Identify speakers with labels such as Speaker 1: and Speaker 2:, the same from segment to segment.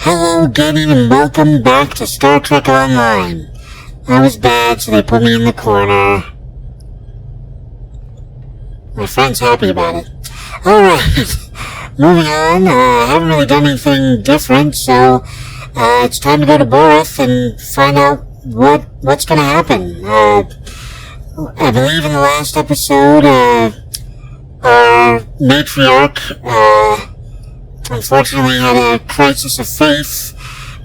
Speaker 1: Hello, good evening, and welcome back to Star Trek Online. I was bad, so they put me in the corner. My friend's happy about it. Alright, moving on. I haven't really done anything different, so it's time to go to Borith and find out what's gonna happen. I believe in the last episode, our matriarch, unfortunately had a crisis of faith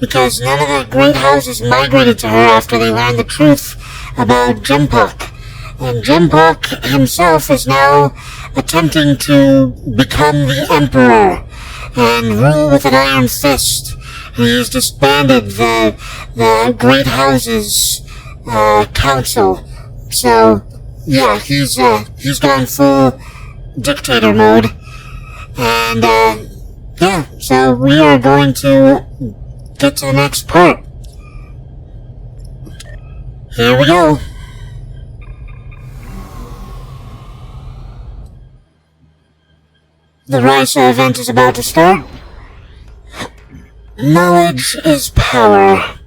Speaker 1: because none of the great houses migrated to her after they learned the truth about Jempok. And Jempok himself is now attempting to become the emperor and rule with an iron fist. He's disbanded the great houses council. So yeah, he's gone full dictator mode. And yeah, so we are going to get to the next part. Here we go. The Risa event is about to start. Knowledge is power.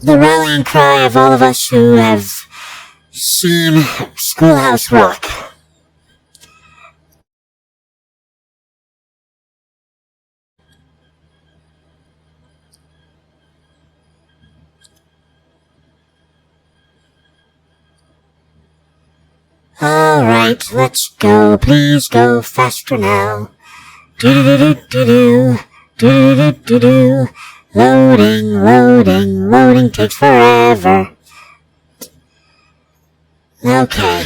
Speaker 1: The rallying cry of all of us who have seen Schoolhouse Rock. Alright, let's go. Please go faster now. Do-do-do-do-do-do. Do-do-do-do-do. Loading takes forever. Okay.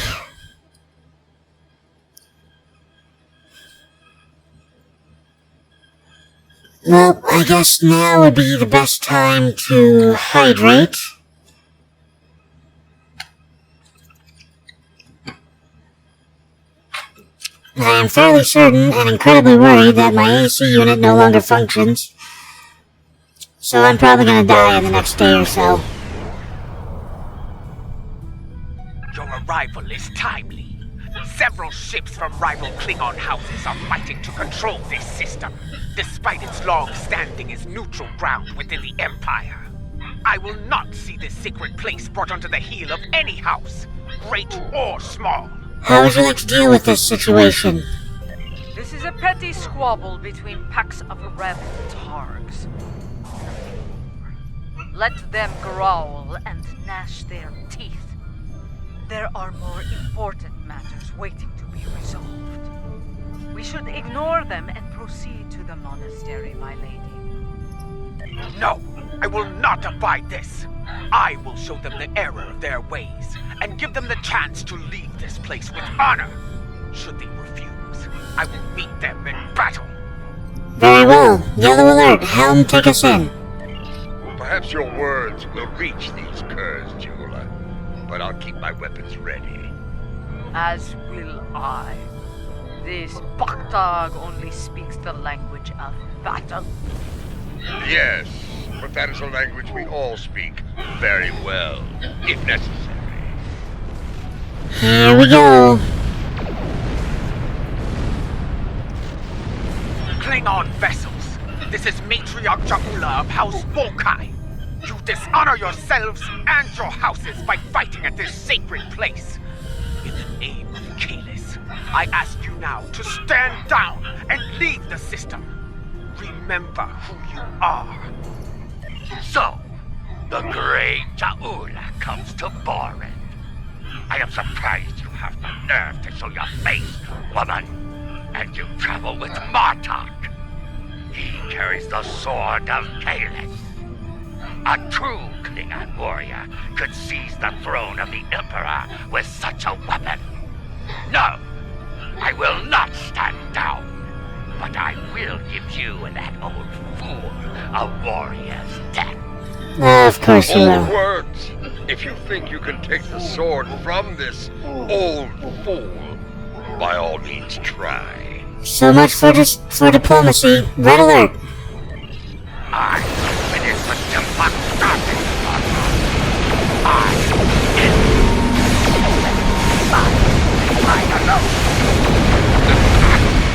Speaker 1: Well, I guess now would be the best time to hydrate. I am fairly certain and incredibly worried that my AC unit no longer functions, so I'm probably gonna die in the next day or so.
Speaker 2: Your arrival is timely. Several ships from rival Klingon houses are fighting to control this system, despite its long standing as neutral ground within the Empire. I will not see this sacred place brought onto the heel of any house, great or small.
Speaker 1: How would you like to deal with this situation?
Speaker 3: This is a petty squabble between packs of rebel targs. Let them growl and gnash their teeth. There are more important matters waiting to be resolved. We should ignore them and proceed to the monastery, my lady.
Speaker 2: No, I will not abide this. I will show them the error of their ways and give them the chance to leave this place with honor. Should they refuse, I will meet them in battle.
Speaker 1: Very well. Yellow alert. Helm, take us in.
Speaker 4: Perhaps your words will reach these curs, Jeweler, but I'll keep my weapons ready.
Speaker 3: As will I. This Baktag only speaks the language of battle.
Speaker 4: Yes, but that is a language we all speak very well, if necessary.
Speaker 1: Here we go.
Speaker 2: Klingon vessels, this is Matriarch Jaula of House Mokai. You dishonor yourselves and your houses by fighting at this sacred place. In the name of Kalis, I ask you now to stand down and leave the system. Remember who you are.
Speaker 5: So, the great Jaula comes to Borin. I am surprised you have the nerve to show your face, woman. And you travel with Martok. He carries the sword of Kalis. A true Klingon warrior could seize the throne of the Emperor with such a weapon. No, I will not stand down. But I will give you and that old fool a warrior's death.
Speaker 1: Of course you
Speaker 4: Old
Speaker 1: will.
Speaker 4: words. If you think you can take the sword from this old fool, by all means try.
Speaker 1: So much for diplomacy. Red alert.
Speaker 5: I will finish what Jempok started. I alone.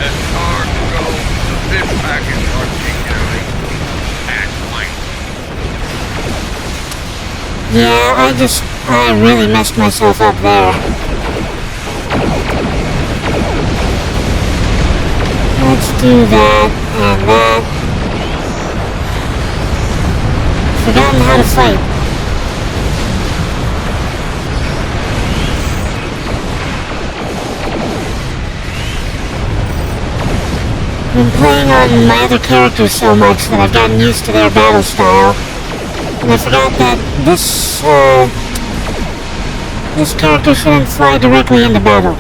Speaker 4: As far to go, this pack is particularly
Speaker 1: Yeah, I really messed myself up there. Let's do that and that. Forgotten how to fight. I've been playing on my other characters so much that I've gotten used to their battle style. And I forgot that this character shouldn't fly directly into battle.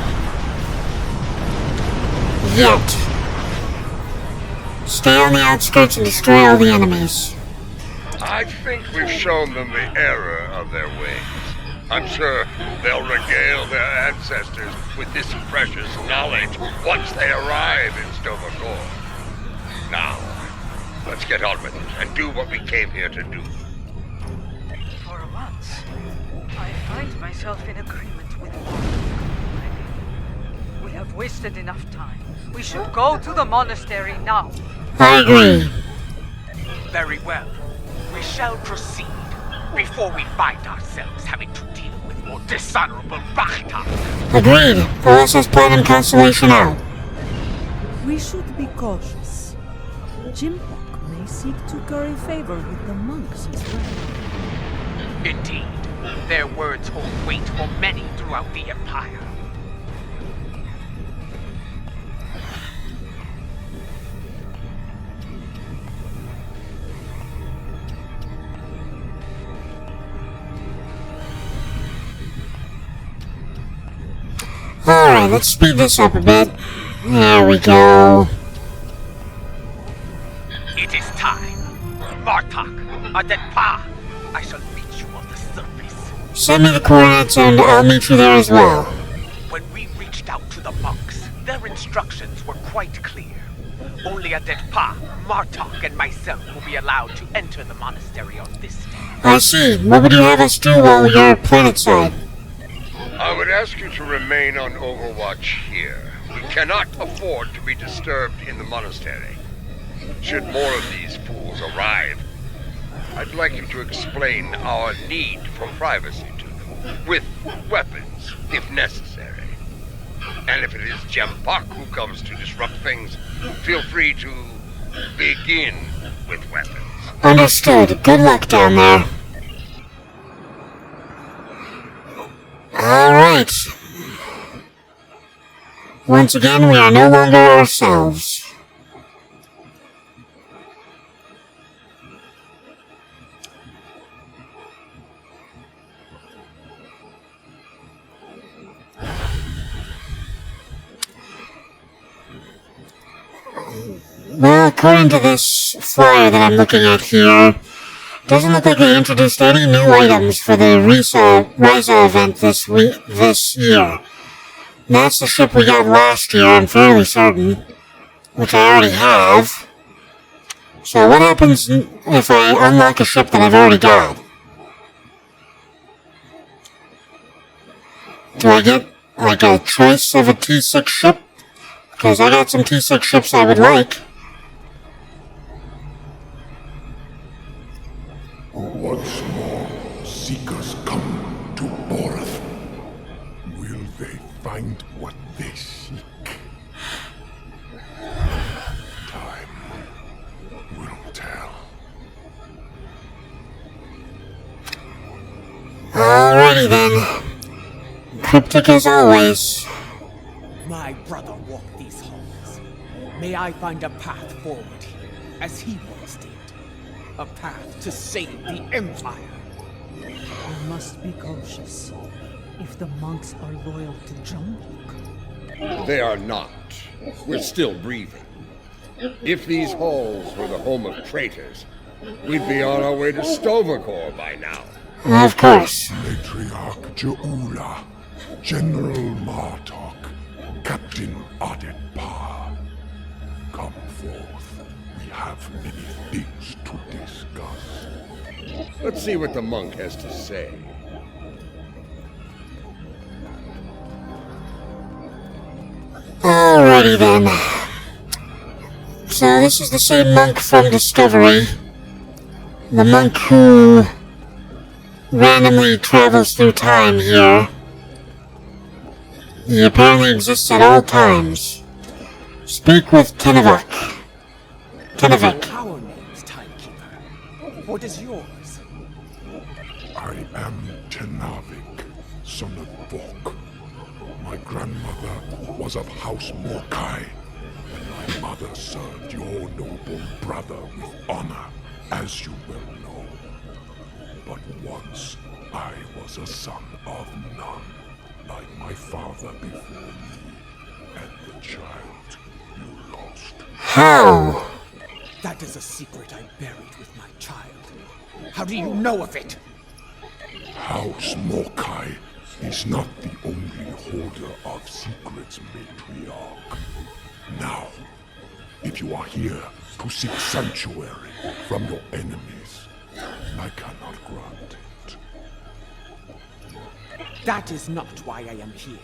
Speaker 1: Yet. Stay on the outskirts and destroy all the enemies.
Speaker 4: I think we've shown them the error of their ways. I'm sure they'll regale their ancestors with this precious knowledge once they arrive in Stovacor. Now, let's get on with it and do what we came here to do.
Speaker 3: For once, I find myself in agreement with Mark. We have wasted enough time. We should go to the monastery now.
Speaker 1: I agree.
Speaker 2: Very well. We shall proceed before we find ourselves having to deal with more dishonorable Bachta.
Speaker 1: Agreed. OSS Platinum Constellation out.
Speaker 6: We should be cautious. Jimpok may seek to curry favor with the monks as well.
Speaker 2: Indeed, their words hold weight for many throughout the Empire.
Speaker 1: Alright, let's speed this up a bit. There we go.
Speaker 2: It is time. Martok, Adenpa, I shall meet you on the surface.
Speaker 1: Send me the coordinates and I'll meet you there as well.
Speaker 2: When we reached out to the monks, their instructions were quite clear. Only Adenpa, Martok, and myself will be allowed to enter the monastery on this day.
Speaker 1: I see. What would you have us do while you're planetside?
Speaker 4: I would ask you to remain on Overwatch here. We cannot afford to be disturbed in the monastery. Should more of these fools arrive, I'd like you to explain our need for privacy to them, with weapons, if necessary. And if it is Jempok who comes to disrupt things, feel free to begin with weapons.
Speaker 1: Understood. Good luck down there. Alright. Once again, we are no longer ourselves. Well, according to this flyer that I'm looking at here, doesn't look like they introduced any new items for the Ryza event this year. And that's the ship we got last year, I'm fairly certain, which I already have. So what happens if I unlock a ship that I've already got? Do I get, like, a choice of a T6 ship? Because I got some T6 ships I would like.
Speaker 7: Once more, seekers come to Borath. Will they find what they seek? Time will tell.
Speaker 1: Alrighty then. Cryptic as always.
Speaker 8: My brother walked these halls. May I find a path forward here, as he once did. A path to save the Empire.
Speaker 6: We must be cautious. If the monks are loyal to Jimpok.
Speaker 9: They are not. We're still breathing. If these halls were the home of traitors, we'd be on our way to Stovacor by now.
Speaker 1: Of course.
Speaker 7: Matriarch Jeula, General Martok, Captain Adenpa. Come forth. We have many things to discuss.
Speaker 9: Let's see what the monk has to say.
Speaker 1: Alrighty then. So this is the same monk from Discovery. The monk who randomly travels through time here. He apparently exists at all times. Speak with Tenavik.
Speaker 8: Our name's Timekeeper. What is yours?
Speaker 7: I am Tenavik, son of Vok. My grandmother was of House Morkai, and my mother served your noble brother with honor, as you well know. But once, I was a son of none, like my father before me, and the child you lost.
Speaker 1: How?
Speaker 8: That is a secret I buried with my child. How do you know of it?
Speaker 7: House Morkai is not the only holder of secrets, matriarch. Now, if you are here to seek sanctuary from your enemies, I cannot grant it.
Speaker 8: That is not why I am here.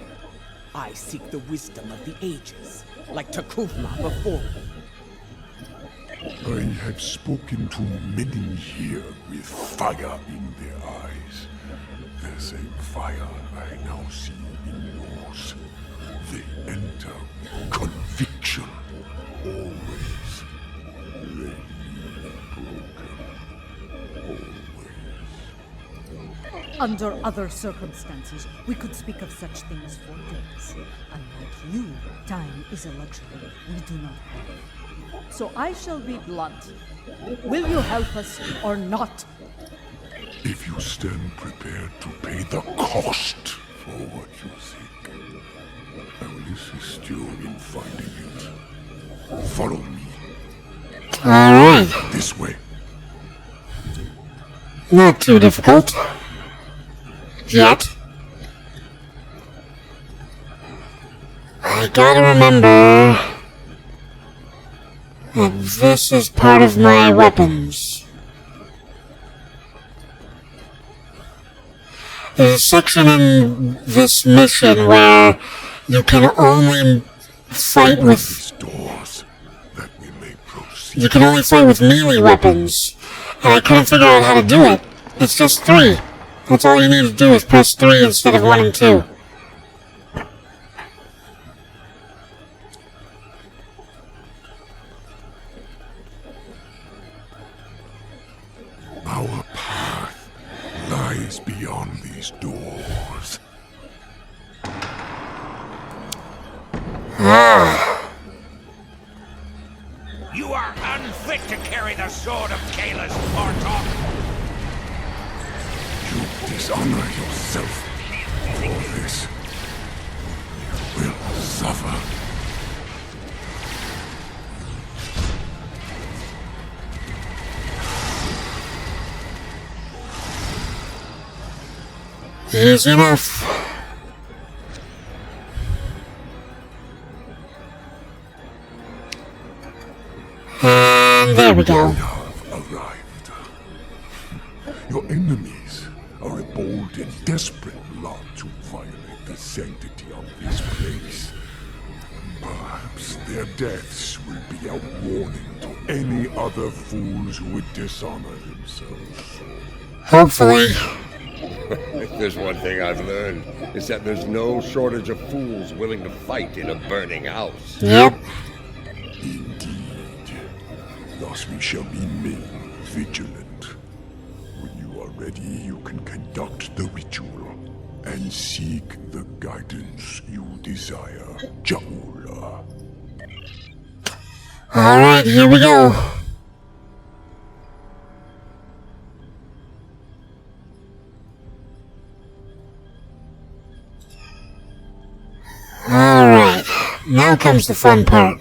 Speaker 8: I seek the wisdom of the ages, like Takuvma before me.
Speaker 7: I have spoken to many here with fire in their eyes. The same fire I now see in yours. They enter with conviction, always. They leave broken, always.
Speaker 6: Under other circumstances, we could speak of such things for days. Unlike you, time is a luxury we do not have. So I shall be blunt. Will you help us or not?
Speaker 7: If you stand prepared to pay the cost for what you seek, I will assist you in finding it. Follow me.
Speaker 1: Alright.
Speaker 7: This way.
Speaker 1: Not too difficult. Yet. I gotta remember that this is part of my weapons. There's a section in this mission where you can only fight with...
Speaker 7: Doors that we may proceed.
Speaker 1: You can only fight with melee weapons. And I couldn't figure out how to do it. It's just 3. That's all you need to do is press 3 instead of 1 and 2.
Speaker 7: Our path lies beyond these doors.
Speaker 5: You are unfit to carry the sword of Kayla's Mortok.
Speaker 7: You dishonor yourself. For this, you will suffer.
Speaker 1: Easy enough. And there we go.
Speaker 7: We have arrived. Your enemies are a bold and desperate lot to violate the sanctity of this place. Perhaps their deaths will be a warning to any other fools who would dishonor themselves.
Speaker 1: Hopefully.
Speaker 9: If there's one thing I've learned, it's that there's no shortage of fools willing to fight in a burning house.
Speaker 1: Yep.
Speaker 7: Indeed. Thus we shall remain vigilant. When you are ready, you can conduct the ritual and seek the guidance you desire. Jaula.
Speaker 1: Alright, here we go. Alright, now comes the fun part.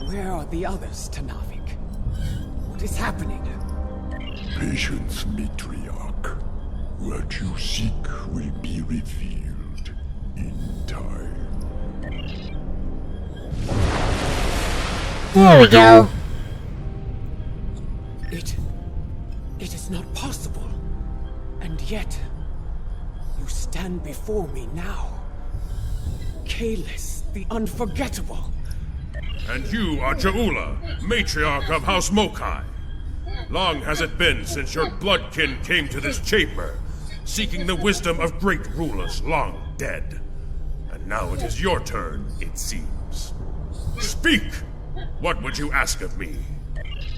Speaker 8: Where are the others, Tenavik? What is happening?
Speaker 7: Patience, matriarch. What you seek will be revealed in time.
Speaker 1: There we go.
Speaker 8: It is not possible. And yet, you stand before me now. Kalis, the unforgettable.
Speaker 10: And you are Jaula, matriarch of House Mokai. Long has it been since your bloodkin came to this chamber, seeking the wisdom of great rulers long dead. And now it is your turn, it seems. Speak! What would you ask of me?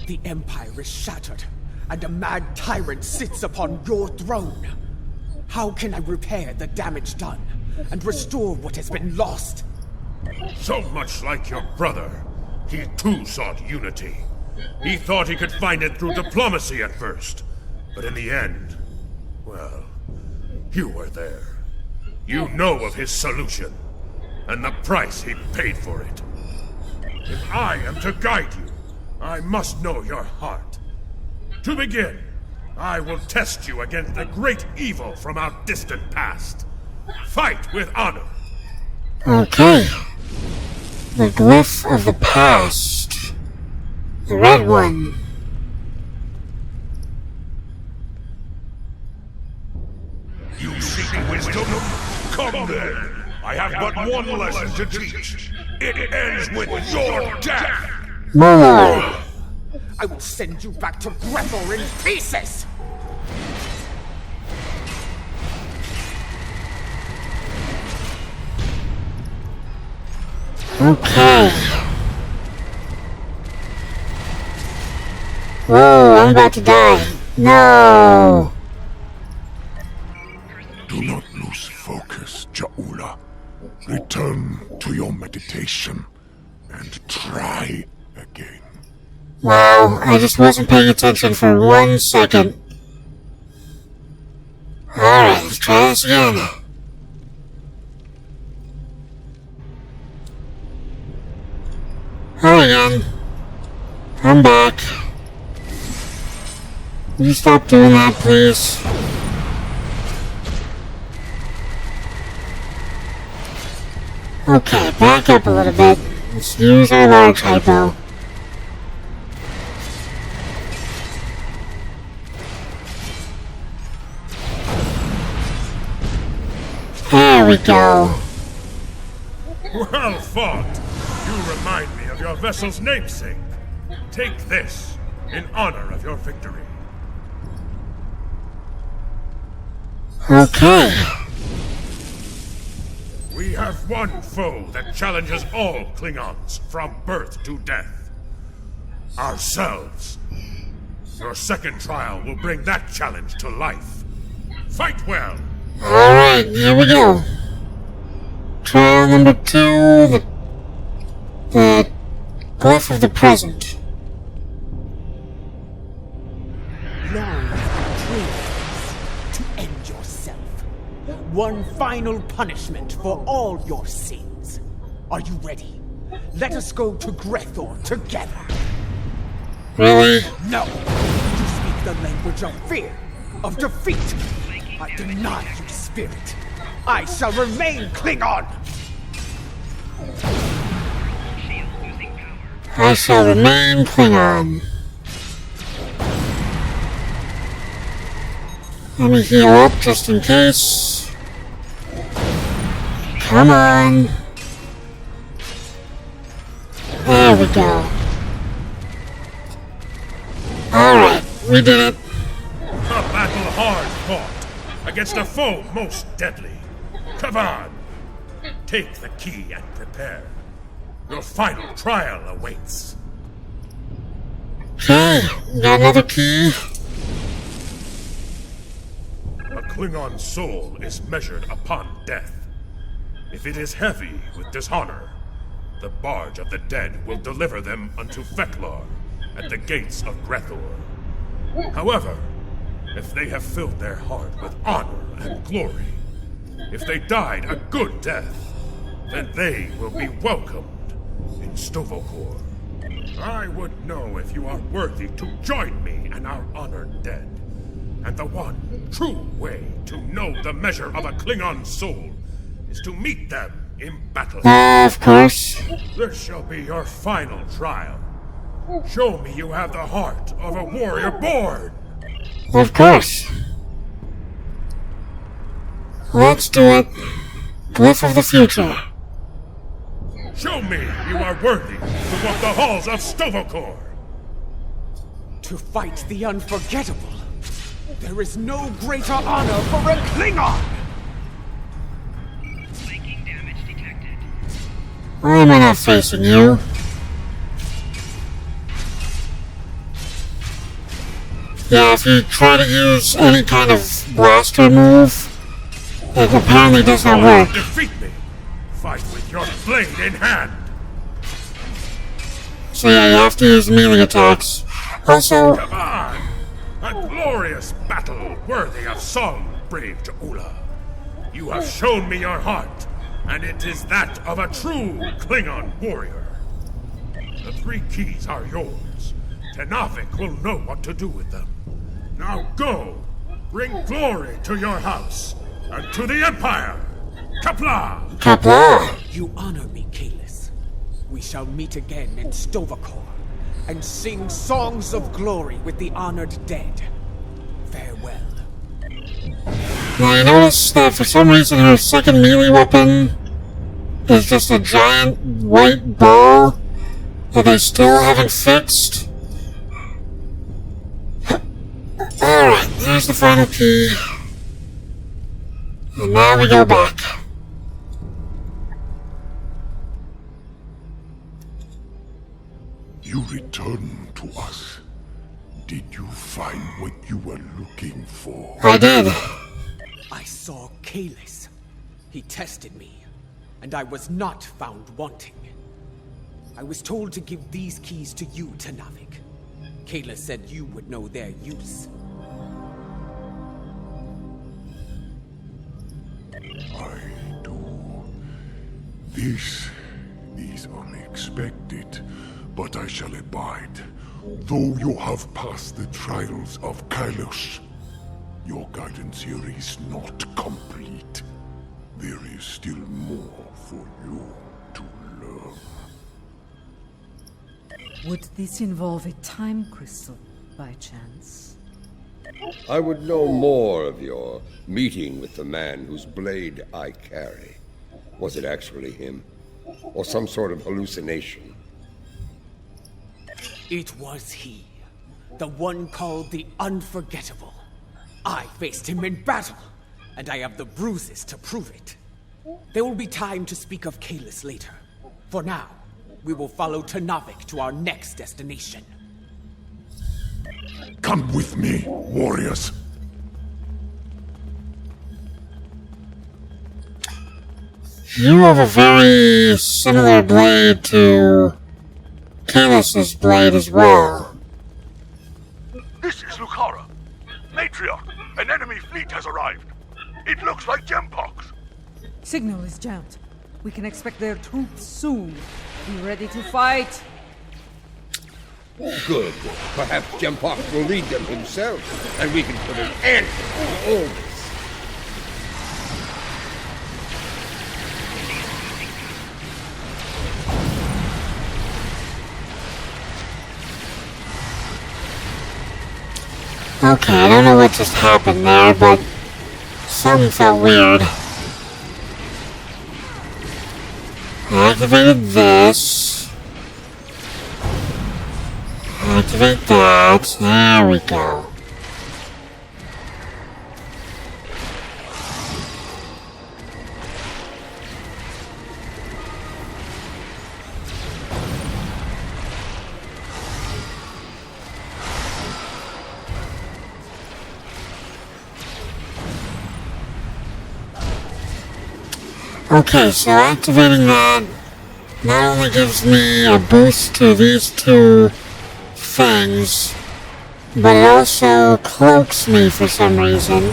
Speaker 8: The Empire is shattered, and a mad tyrant sits upon your throne. How can I repair the damage done, and restore what has been lost?
Speaker 10: So much like your brother, he too sought unity. He thought he could find it through diplomacy at first, but in the end, well, you were there. You know of his solution, and the price he paid for it. If I am to guide you, I must know your heart. To begin, I will test you against the great evil from our distant past. Fight with honor.
Speaker 1: Okay. The glyph of the past. The red one.
Speaker 7: You seek wisdom? Come then. I have but one lesson to teach. It ends with your death.
Speaker 1: More.
Speaker 8: I will send you back to Grethor in pieces!
Speaker 1: Okay. Whoa, I'm about to die. No.
Speaker 7: Do not lose focus, Jaula. Return to your meditation and try again.
Speaker 1: Wow, I just wasn't paying attention for 1 second. Alright, let's try this again. Hi again. I'm back. Will you stop doing that, please? Okay, back up a little bit. Let's use our large hypo. There we go.
Speaker 10: Well fought! You remind me of your vessel's namesake. Take this in honor of your victory.
Speaker 1: Okay.
Speaker 10: We have one foe that challenges all Klingons from birth to death. Ourselves. Your second trial will bring that challenge to life. Fight well!
Speaker 1: Alright, here we go. Trial number 2, the glyph of the present.
Speaker 8: Long dreams to end yourself. One final punishment for all your sins. Are you ready? Let us go to Grethor together.
Speaker 1: Really?
Speaker 8: No! You speak the language of fear, of defeat. I deny you, spirit. I shall remain Klingon!
Speaker 1: I shall remain Klingon. Let me heal up just in case. Come on. There we go. Alright, we did it.
Speaker 10: A battle hard fought against a foe most deadly. Come on! Take the key and prepare. Your final trial awaits.
Speaker 1: Okay, we got another key.
Speaker 10: A Klingon soul is measured upon death. If it is heavy with dishonor, the barge of the dead will deliver them unto Feklar at the gates of Grethor. However, if they have filled their heart with honor and glory, if they died a good death, then they will be welcomed in Stovokor. I would know if you are worthy to join me and our honored dead. And the one true way to know the measure of a Klingon soul is to meet them in battle.
Speaker 1: Of course.
Speaker 10: This shall be your final trial. Show me you have the heart of a warrior born.
Speaker 1: Of course. Let's do it. Glyph of the future.
Speaker 10: Show me you are worthy to walk the halls of Stovokor!
Speaker 8: To fight the unforgettable, there is no greater honor for a Klingon!
Speaker 1: Why am I not facing you? Yeah, if you try to use any kind of blaster move, it apparently does not work.
Speaker 10: Defeat me! Fight with your blade in hand!
Speaker 1: So yeah, you have to use melee attacks. Also,
Speaker 10: Come on! A glorious battle worthy of song, brave Ja'ula. You have shown me your heart, and it is that of a true Klingon warrior. The 3 keys are yours. Tenavik will know what to do with them. Now go! Bring glory to your house, and to the Empire! Kapla!
Speaker 1: Kapla!
Speaker 8: You honor me, Kalis. We shall meet again in Stovokor, and sing songs of glory with the honored dead. Farewell.
Speaker 1: Now you notice that for some reason her second melee weapon is just a giant white ball that they still haven't fixed. Alright, there's the final key. And now we go back.
Speaker 7: You returned to us. Did you find what you were looking for?
Speaker 1: I did.
Speaker 8: I saw Kalis. He tested me, and I was not found wanting. I was told to give these keys to you, Tenavik. Kalis said you would know their use.
Speaker 7: I do. This is unexpected, but I shall abide. Though you have passed the trials of Kailos, your guidance here is not complete. There is still more for you to learn.
Speaker 6: Would this involve a time crystal, by chance?
Speaker 9: I would know more of your meeting with the man whose blade I carry. Was it actually him? Or some sort of hallucination?
Speaker 8: It was he. The one called the Unforgettable. I faced him in battle, and I have the bruises to prove it. There will be time to speak of Kalis later. For now, we will follow Tenavik to our next destination.
Speaker 7: Come with me, warriors.
Speaker 1: You have a very similar blade to Kalis' blade as well.
Speaker 5: This is Lucara. Matriarch, an enemy fleet has arrived. It looks like Gempox.
Speaker 6: Signal is jammed. We can expect their troops soon. Be ready to fight.
Speaker 9: Good. Perhaps Gempox will lead them himself, and we can put an end to all this.
Speaker 1: Okay, I don't know what just happened there, but something felt weird. I activated this. Activate that. There we go. Okay, so activating that not only gives me a boost to these two things, but it also cloaks me for some reason.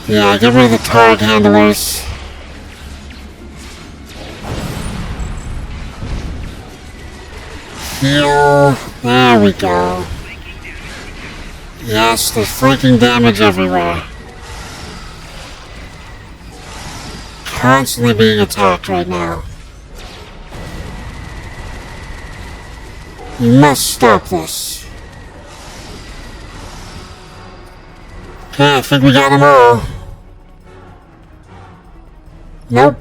Speaker 1: Yeah, get rid of the target handlers. Heal. There we go. Yes, there's flanking damage everywhere. Constantly being attacked right now. You must stop this. Okay, I think we got them all. Nope.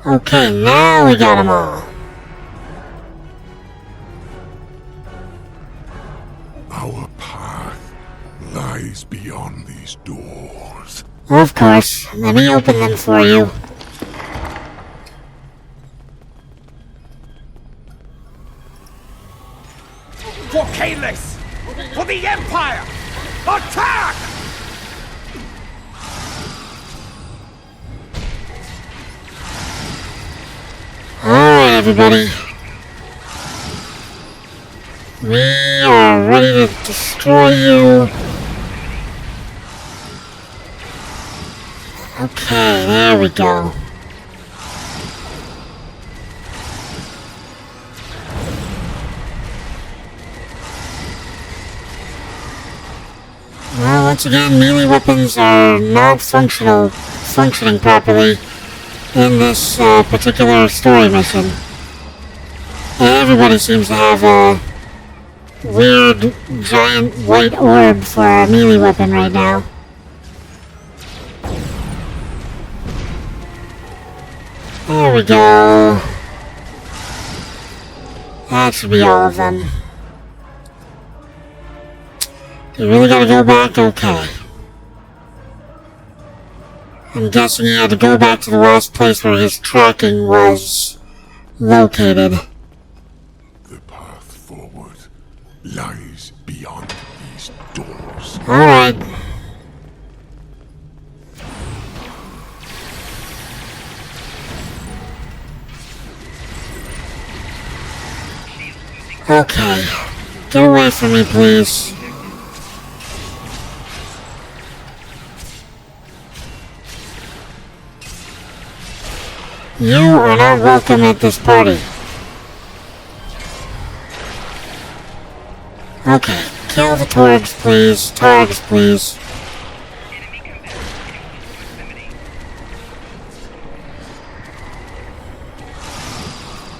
Speaker 1: Okay, now we got them all.
Speaker 7: Our path lies beyond these doors.
Speaker 1: Of course. Let me open them for you.
Speaker 8: For Kalis! For the Empire! Attack!
Speaker 1: Alright, everybody. We are ready to destroy you. Okay, there we go. Well, once again, melee weapons are not functioning properly in this particular story mission. Everybody seems to have a weird giant white orb for a melee weapon right now. There we go. That should be all of them. You really gotta go back? Okay. I'm guessing he had to go back to the last place where his tracking was located.
Speaker 7: The path forward lies beyond these doors.
Speaker 1: Alright. Okay. Get away from me, please. You are not welcome at this party. Okay, kill the Torgs, please. Torgs, please.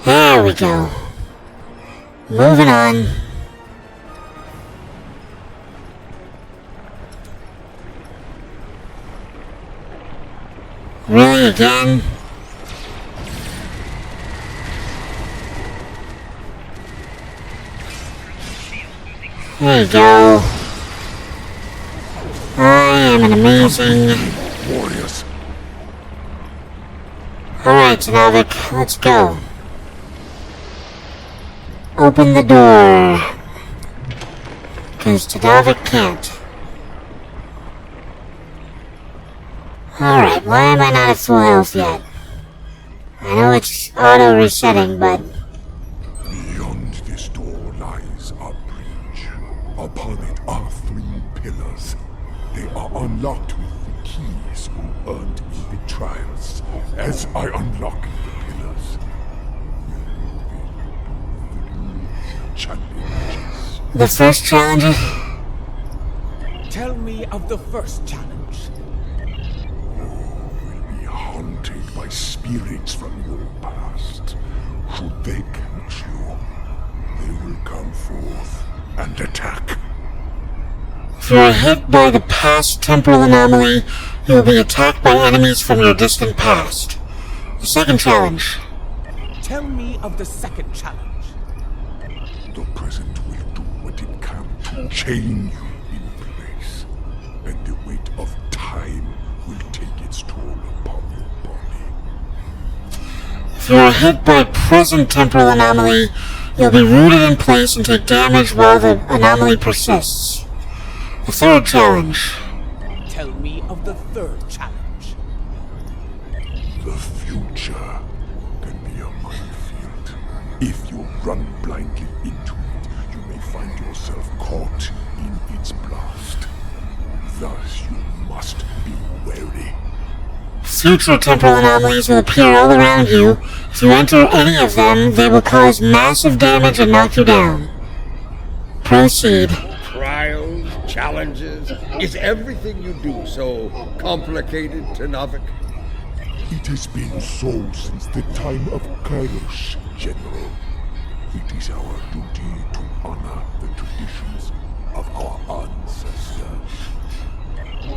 Speaker 1: There we go. Moving on. Really, again? There you go. I am an amazing
Speaker 7: warriors.
Speaker 1: Alright, Janavik, let's go. Open the door. Because Janavik can't. Alright, why am I not at full health yet? I know it's auto-resetting, but...
Speaker 7: Beyond this door lies a bridge. Upon it are 3 pillars. They are unlocked with the keys earned in the trials. As I unlock the pillars, challenges.
Speaker 1: The first challenge?
Speaker 8: Tell me of the first challenge.
Speaker 7: Haunted by spirits from your past. Should they catch you, they will come forth and attack.
Speaker 1: If you are hit by the past temporal anomaly, you will be attacked by enemies from your distant past. The second challenge.
Speaker 8: Tell me of the second challenge.
Speaker 7: The present will do what it can to chain you in place, and the weight of time will take its toll upon your body.
Speaker 1: If you are hit by present temporal anomaly, you'll be rooted in place and take damage while the anomaly persists. The third challenge.
Speaker 8: Tell me of the third challenge.
Speaker 7: The future can be a minefield. If you run blindly into it, you may find yourself caught in its blast. Thus, you must be wary.
Speaker 1: Future temporal anomalies will appear all around you. If you enter any of them, they will cause massive damage and knock you down. Proceed.
Speaker 9: Trials, challenges, is everything you do so complicated, Janavik?
Speaker 7: It has been so since the time of Kairos, General. It is our duty to honor the traditions of our ancestors.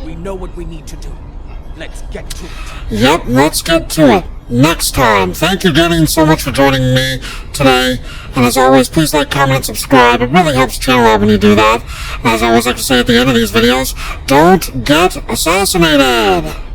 Speaker 8: We know what we need to do. Let's get to it.
Speaker 1: Yep, let's get to it. Next time. Thank you, Gaming, so much for joining me today. And as always, please like, comment, and subscribe. It really helps the channel out when you do that. And as I always like to say at the end of these videos, don't get assassinated!